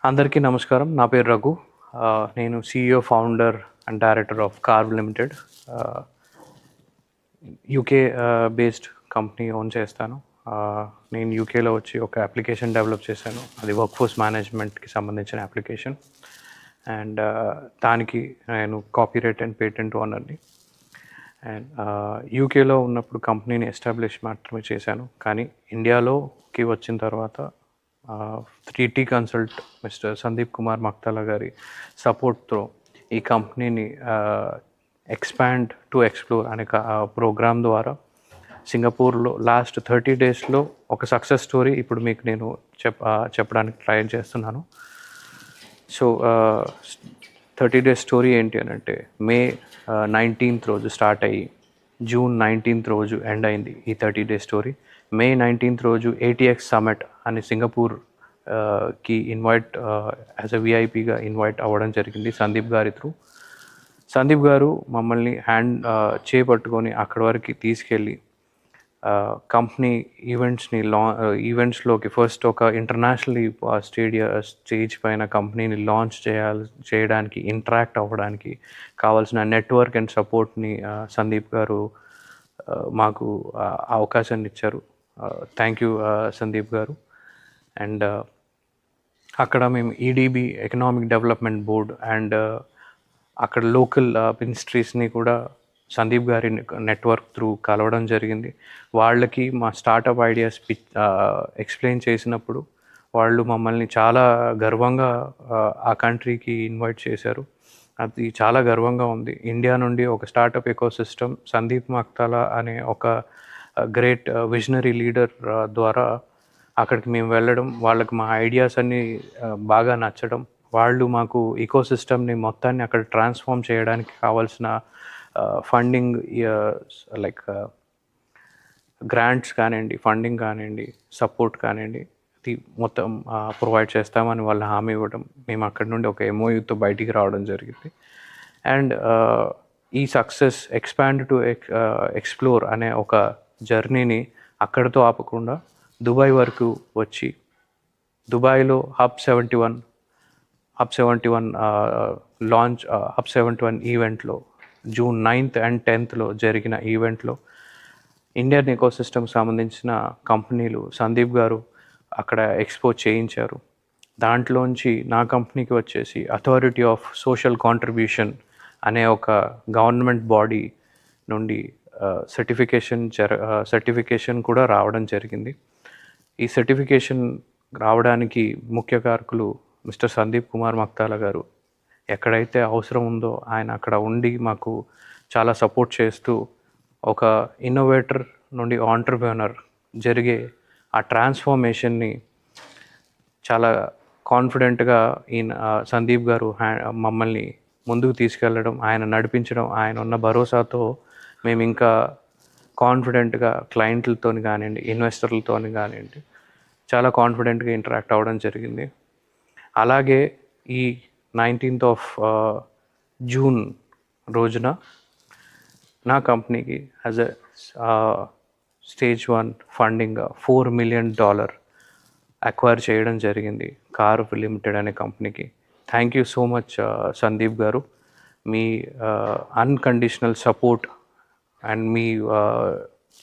అందరికీ నమస్కారం. నా పేరు రఘు. నేను CEO, founder and director of carve limited. UK based company own చేస్తాను. నేను యూకేలో వచ్చి ఒక అప్లికేషన్ డెవలప్ చేశాను. అది వర్క్ ఫోర్స్ మేనేజ్మెంట్కి సంబంధించిన అప్లికేషన్. అండ్ దానికి నేను కాపీరైట్ అండ్ పేటెంట్ ఓనర్ని. అండ్ యూకేలో ఉన్నప్పుడు కంపెనీని ఎస్టాబ్లిష్ మాత్రమే చేశాను. కానీ ఇండియాలోకి వచ్చిన తర్వాత 3T consult mister Sandeep Kumar Maktala గారి సపోర్ట్తో ఈ కంపెనీని ఎక్స్పాండ్ టు ఎక్స్ప్లోర్ అనే ప్రోగ్రామ్ ద్వారా సింగపూర్లో లాస్ట్ 30 డేస్లో ఒక సక్సెస్ స్టోరీ ఇప్పుడు మీకు నేను చెప్పడానికి ట్రై చేస్తున్నాను. సో 30 డేస్ స్టోరీ ఏంటి అని అంటే, May 19th రోజు స్టార్ట్ అయ్యి June 19th రోజు ఎండ్ అయింది ఈ 30 డేస్ స్టోరీ. May 19th రోజు ATX సమ్మిట్ అని సింగపూర్కి ఇన్వైట్ యాజ్ అ విఐపిగా ఇన్వైట్ అవ్వడం జరిగింది సందీప్ గారి త్రూ. సందీప్ గారు మమ్మల్ని చేపట్టుకొని అక్కడి వరకు తీసుకెళ్ళి కంపెనీ ఈవెంట్స్లోకి ఫస్ట్ ఒక ఇంటర్నేషనల్ స్టేజ్ పైన కంపెనీని లాంచ్ చేయడానికి ఇంటరాక్ట్ అవ్వడానికి కావాల్సిన నెట్వర్క్ అండ్ సపోర్ట్ని సందీప్ గారు మాకు అవకాశాన్ని ఇచ్చారు. థ్యాంక్ యూ సందీప్ గారు. అండ్ అక్కడ మేము EDB economic development board and అక్కడ లోకల్ మినిస్ట్రీస్ని కూడా సందీప్ గారి నెట్వర్క్ త్రూ కలవడం జరిగింది. వాళ్ళకి మా స్టార్టప్ ఐడియాస్ ఎక్స్ప్లెయిన్ చేసినప్పుడు వాళ్ళు మమ్మల్ని చాలా గర్వంగా ఆ కంట్రీకి ఇన్వైట్ చేశారు. అది చాలా గర్వంగా ఉంది. ఇండియా నుండి ఒక స్టార్టప్ ఎకోసిస్టమ్ సందీప్ మక్తాలా అనే ఒక గ్రేట్ విజనరీ లీడర్ ద్వారా అక్కడికి మేము వెళ్ళడం, వాళ్ళకి మా ఐడియాస్ అన్నీ బాగా నచ్చడం, వాళ్ళు మాకు ఈకోసిస్టమ్ని మొత్తాన్ని అక్కడ ట్రాన్స్ఫార్మ్ చేయడానికి కావాల్సిన ఫండింగ్ లైక్ గ్రాంట్స్ కానివ్వండి, ఫండింగ్ కానివ్వండి, సపోర్ట్ కానివ్వండి, ఇది మొత్తం ప్రొవైడ్ చేస్తామని వాళ్ళు హామీ ఇవ్వడం, మేము అక్కడి నుండి ఒక MOUతో బయటికి రావడం జరిగింది. అండ్ ఈ సక్సెస్ ఎక్స్పాండ్ టు ఎక్స్ప్లోర్ అనే ఒక జర్నీని అక్కడితో ఆపకుండా దుబాయ్ వరకు వచ్చి దుబాయ్లో హబ్ 71 లాంచ్ హబ్ 71 ఈవెంట్లో June 9th and 10th జరిగిన ఈవెంట్లో ఇండియన్ ఎకోసిస్టమ్ సంబంధించిన కంపెనీలు సందీప్ గారు అక్కడ ఎక్స్పోజ్ చేయించారు. దాంట్లోంచి నా కంపెనీకి వచ్చేసి అథారిటీ ఆఫ్ సోషల్ కాంట్రిబ్యూషన్ అనే ఒక గవర్నమెంట్ బాడీ నుండి సర్టిఫికేషన్ కూడా రావడం జరిగింది. ఈ సర్టిఫికేషన్ రావడానికి ముఖ్య కారకులు మిస్టర్ సందీప్ కుమార్ మక్తాలా గారు. ఎక్కడైతే అవసరం ఉందో ఆయన అక్కడ ఉండి మాకు చాలా సపోర్ట్ చేస్తూ ఒక ఇన్నోవేటర్ నుండి ఆంటర్ప్రెన్యూర్ జరిగే ఆ ట్రాన్స్ఫార్మేషన్ని చాలా కాన్ఫిడెంట్గా సందీప్ గారు మమ్మల్ని ముందుకు తీసుకెళ్ళడం, ఆయన నడిపించడం, ఆయన ఉన్న భరోసాతో మేము ఇంకా కాన్ఫిడెంట్గా క్లయింట్లతో కానివ్వండి, ఇన్వెస్టర్లతో కానివ్వండి చాలా కాన్ఫిడెంట్గా ఇంటరాక్ట్ అవ్వడం జరిగింది. అలాగే ఈ 19th of June రోజున నా కంపెనీకి as a Stage 1 funding $4 million acquire చేయడం జరిగింది కార్వ్ లిమిటెడ్ అనే కంపెనీకి. Thank you so much Sandeep garu. మీ అన్కండిషనల్ సపోర్ట్ అండ్ మీ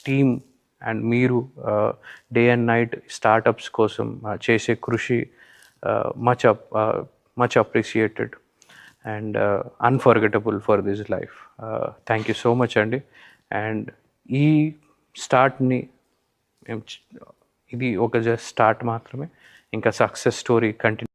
టీమ్ అండ్ మీరు డే అండ్ నైట్ స్టార్టప్స్ కోసం చేసే కృషి much appreciated and unforgettable for this life. Thank you so much అండి. అండ్ ఈ స్టార్ట్ని ఇది ఒక జస్ట్ స్టార్ట్ మాత్రమే, ఇంకా సక్సెస్ స్టోరీ కంటిన్యూ